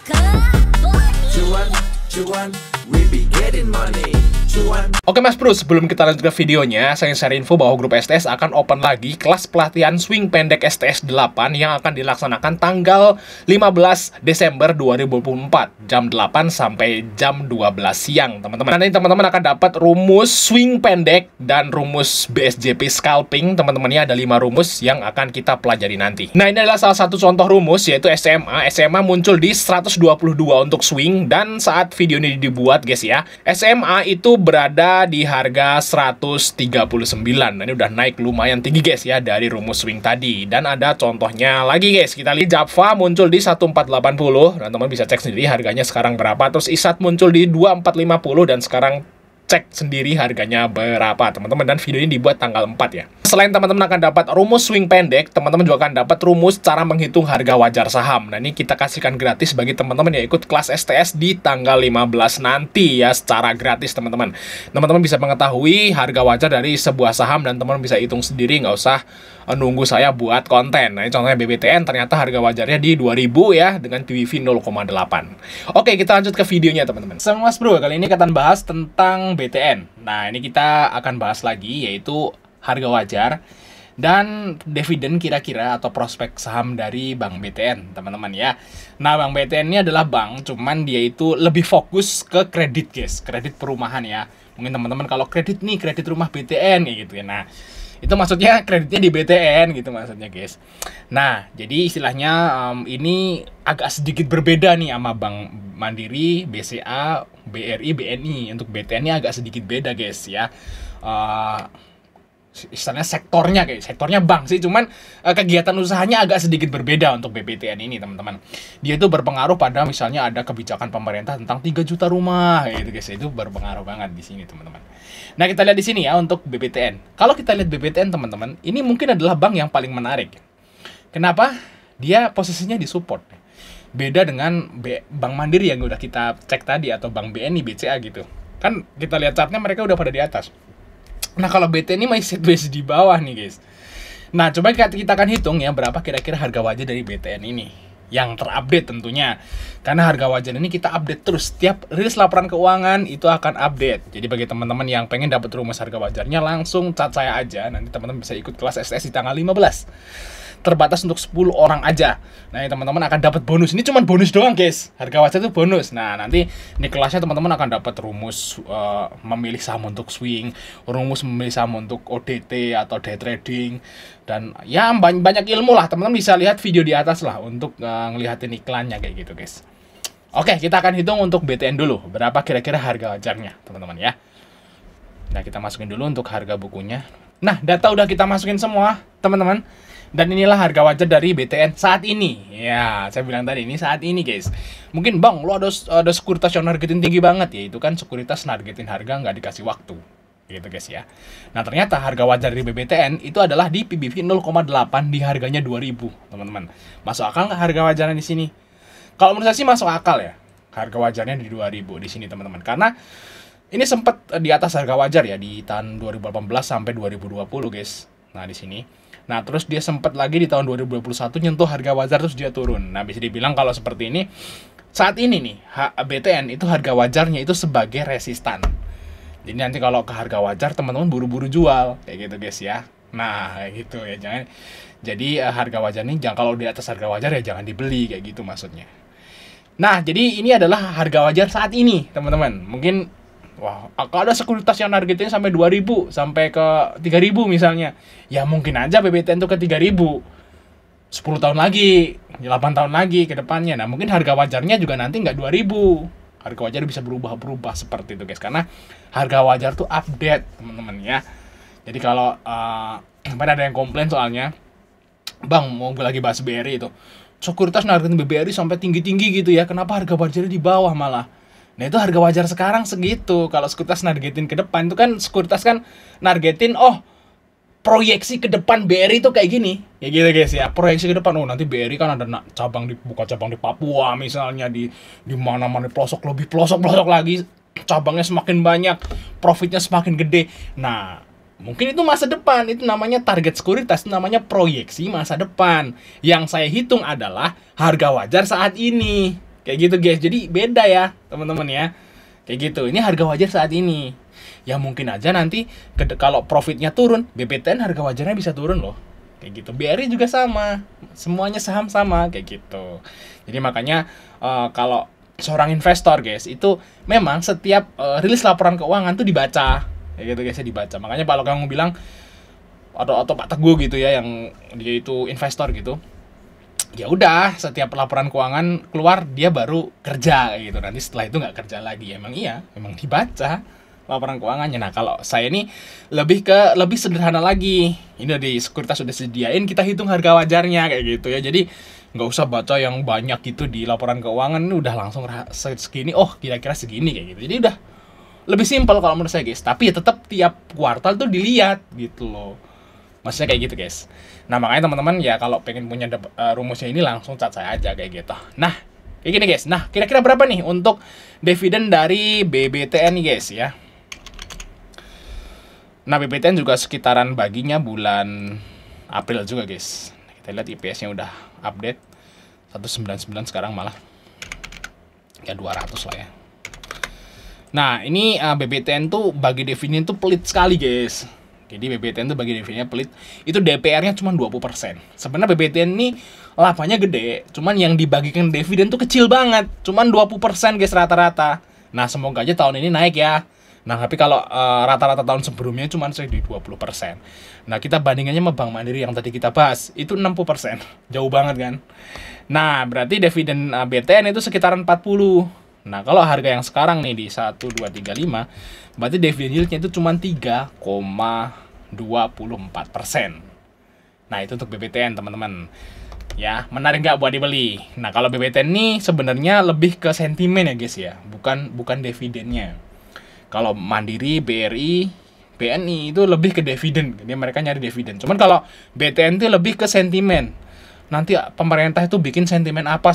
Cuan, cuan, we be getting money. Cuan. Oke Mas Bro, sebelum kita lanjut ke videonya, saya share info bahwa grup STS akan open lagi kelas pelatihan swing pendek STS 8 yang akan dilaksanakan tanggal 15 Desember 2024 jam 8 sampai jam 12 siang teman-teman. Nanti teman-teman akan dapat rumus swing pendek dan rumus BSJP scalping. Teman-temannya ada 5 rumus yang akan kita pelajari nanti. Nah, ini adalah salah satu contoh rumus, yaitu SMA. SMA muncul di 122 untuk swing, dan saat video ini dibuat guys ya, SMA itu berada di harga 139. Nah, ini udah naik lumayan tinggi guys ya dari rumus swing tadi. Dan ada contohnya lagi guys. Kita lihat Java muncul di 1480. Nah, teman bisa cek sendiri harganya sekarang berapa. Terus ISAT muncul di 2450 dan sekarang cek sendiri harganya berapa teman-teman, dan video ini dibuat tanggal 4 ya. Selain teman-teman akan dapat rumus swing pendek, teman-teman juga akan dapat rumus cara menghitung harga wajar saham. Nah, ini kita kasihkan gratis bagi teman-teman yang ikut kelas STS di tanggal 15 nanti ya, secara gratis teman-teman. Teman-teman bisa mengetahui harga wajar dari sebuah saham dan teman-teman bisa hitung sendiri, nggak usah nunggu saya buat konten. Nah, ini contohnya BBTN, ternyata harga wajarnya di 2000 ya, dengan PBV 0,8. Oke, kita lanjut ke videonya teman-teman. Sama Mas Bro, kali ini kita akan bahas tentang BTN. Nah, ini kita akan bahas lagi, yaitu harga wajar dan dividen kira-kira atau prospek saham dari Bank BTN, teman-teman ya. Nah, Bank BTN ini adalah bank, cuman dia itu lebih fokus ke kredit guys, kredit perumahan ya. Mungkin teman-teman kalau kredit nih, kredit rumah BTN ya gitu ya. Nah, itu maksudnya kreditnya di BTN gitu maksudnya guys. Nah, jadi istilahnya ini agak sedikit berbeda nih sama Bank Mandiri, BCA, BRI, BNI. Untuk BTN ini agak sedikit beda guys ya. Istilahnya sektornya kayak sektornya bank sih, cuman kegiatan usahanya agak sedikit berbeda untuk BBTN ini teman-teman. Dia itu berpengaruh pada misalnya ada kebijakan pemerintah tentang 3 juta rumah gitu guys. Itu berpengaruh banget di sini teman-teman. Nah, kita lihat di sini ya untuk BBTN. Kalau kita lihat BBTN teman-teman, ini mungkin adalah bank yang paling menarik. Kenapa? Dia posisinya di support. Beda dengan Bank Mandiri yang udah kita cek tadi, atau Bank BNI, BCA gitu. Kan kita lihat chartnya mereka udah pada di atas. Nah, kalau BTN ini masih sideways di bawah nih guys. Nah, coba kita akan hitung ya berapa kira-kira harga wajar dari BTN ini, yang terupdate tentunya. Karena harga wajar ini kita update terus. Setiap rilis laporan keuangan itu akan update. Jadi bagi teman-teman yang pengen dapat rumus harga wajarnya, langsung chat saya aja. Nanti teman-teman bisa ikut kelas STS di tanggal 15. Terbatas untuk 10 orang aja. Nah, teman-teman akan dapat bonus. Ini cuma bonus doang guys. Harga wajar itu bonus. Nah, nanti di kelasnya teman-teman akan dapat rumus memilih saham untuk swing, rumus memilih saham untuk ODT atau day trading, dan ya banyak ilmu lah. Teman-teman bisa lihat video di atas lah untuk ngelihatin iklannya kayak gitu guys. Oke, kita akan hitung untuk BTN dulu. Berapa kira-kira harga wajarnya teman-teman ya. Nah, kita masukin dulu untuk harga bukunya. Nah, data udah kita masukin semua teman-teman. Dan inilah harga wajar dari BTN saat ini. Ya, saya bilang tadi ini saat ini guys. Mungkin bang, lo ada sekuritas yang nargetin tinggi banget ya. Itu kan sekuritas nargetin harga nggak dikasih waktu. Gitu guys ya. Nah, ternyata harga wajar dari BBTN itu adalah di PBV 0,8 di harganya 2000 teman-teman. Masuk akal nggak harga wajarnya di sini? Kalau menurut saya sih masuk akal ya. Harga wajarnya di 2000 di sini teman-teman. Karena ini sempat di atas harga wajar ya di tahun 2018 sampai 2020 guys. Nah, di sini. Nah, terus dia sempat lagi di tahun 2021 nyentuh harga wajar, terus dia turun. Nah, bisa dibilang kalau seperti ini, saat ini nih, BTN itu harga wajarnya itu sebagai resistan. Jadi nanti kalau ke harga wajar, teman-teman buru-buru jual. Kayak gitu guys ya. Nah, kayak gitu ya. Jadi harga wajar nih, kalau di atas harga wajar ya jangan dibeli, kayak gitu maksudnya. Nah, jadi ini adalah harga wajar saat ini, teman-teman. Mungkin wah, kalau ada sekuritas yang targetnya sampai 2000, sampai ke 3000 misalnya, ya mungkin aja BBTN itu ke 3000. 10 tahun lagi, 8 tahun lagi ke depannya. Nah, mungkin harga wajarnya juga nanti nggak 2000. Harga wajar bisa berubah-berubah seperti itu guys. Karena harga wajar tuh update teman-teman ya. Jadi kalau ada yang komplain soalnya, bang, mau gue lagi bahas BRI itu, sekuritas nargetin BRI sampai tinggi-tinggi gitu ya, kenapa harga wajarnya di bawah malah? Nah, itu harga wajar sekarang segitu. Kalau sekuritas nargetin ke depan, itu kan sekuritas kan nargetin, oh, proyeksi ke depan BRI itu kayak gini. Ya gitu guys ya, proyeksi ke depan. Oh, nanti BRI kan ada buka cabang di Papua misalnya, di mana-mana pelosok, lebih pelosok lagi. Cabangnya semakin banyak, profitnya semakin gede. Nah, mungkin itu masa depan, itu namanya target sekuritas, itu namanya proyeksi masa depan. Yang saya hitung adalah harga wajar saat ini. Kayak gitu guys. Jadi beda ya teman-teman ya. Kayak gitu. Ini harga wajar saat ini. Ya mungkin aja nanti kalau profitnya turun, BPTN harga wajarnya bisa turun loh. Kayak gitu. BRI juga sama. Semuanya saham sama kayak gitu. Jadi makanya kalau seorang investor guys, itu memang setiap rilis laporan keuangan tuh dibaca. Kayak gitu guys, ya dibaca. Makanya kalau kamu bilang atau Pak Teguh gitu ya, yang dia itu investor gitu, ya udah setiap laporan keuangan keluar dia baru kerja kayak gitu, nanti setelah itu nggak kerja lagi. Emang iya, emang dibaca laporan keuangannya. Nah kalau saya ini lebih sederhana lagi. Ini di sekuritas sudah sediain, kita hitung harga wajarnya kayak gitu ya. Jadi nggak usah baca yang banyak gitu di laporan keuangan, ini udah langsung segini, oh kira-kira segini kayak gitu. Jadi udah lebih simpel kalau menurut saya guys. Tapi ya tetap tiap kuartal tuh dilihat gitu loh. Maksudnya kayak gitu guys. Nah makanya teman-teman ya kalau pengen punya rumusnya ini langsung cat saya aja kayak gitu. Nah kayak gini guys. Nah kira-kira berapa nih untuk dividen dari BBTN nih guys ya. Nah BBTN juga sekitaran baginya bulan April juga guys. Kita lihat IPS-nya udah update 199 sekarang malah ya 200 lah ya. Nah ini BBTN tuh bagi dividen tuh pelit sekali guys. Jadi BBTN tuh bagi dividennya pelit. Itu DPR-nya cuma 20%. Sebenarnya BBTN ini labanya gede, cuman yang dibagikan dividen tuh kecil banget. Cuman 20% guys rata-rata. Nah, semoga aja tahun ini naik ya. Nah, tapi kalau rata-rata tahun sebelumnya cuma di 20%. Nah, kita bandingannya sama Bank Mandiri yang tadi kita bahas, itu 60%. Jauh banget kan? Nah, berarti dividen BTN itu sekitaran 40. Nah, kalau harga yang sekarang nih di 1235, berarti dividend yield-nya itu cuma 3,24%. Nah, itu untuk BBTN, teman-teman. Ya, menarik nggak buat dibeli? Nah, kalau BBTN ini sebenarnya lebih ke sentimen ya, guys ya. Bukan dividennya. Kalau Mandiri, BRI, BNI itu lebih ke dividen. Jadi mereka nyari dividen. Cuman kalau BTN itu lebih ke sentimen. Nanti pemerintah itu bikin sentimen apa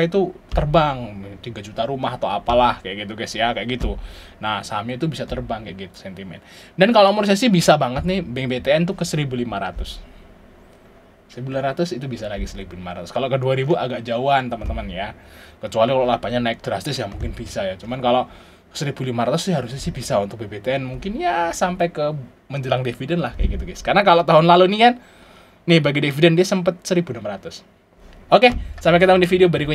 itu terbang 3 juta rumah atau apalah kayak gitu guys ya, kayak gitu. Nah sahamnya itu bisa terbang kayak gitu sentimen. Dan kalau menurut saya sih bisa banget nih BTN tuh ke 1.500 itu bisa lagi 1.500. Kalau ke 2.000 agak jauhan teman-teman ya, kecuali kalau labanya naik drastis ya mungkin bisa ya. Cuman kalau 1.500 sih harusnya sih bisa untuk BBTN, mungkin ya sampai ke menjelang dividen lah kayak gitu guys. Karena kalau tahun lalu nih kan nih bagi dividen dia sempat 1.600. Oke, sampai ketemu di video berikutnya.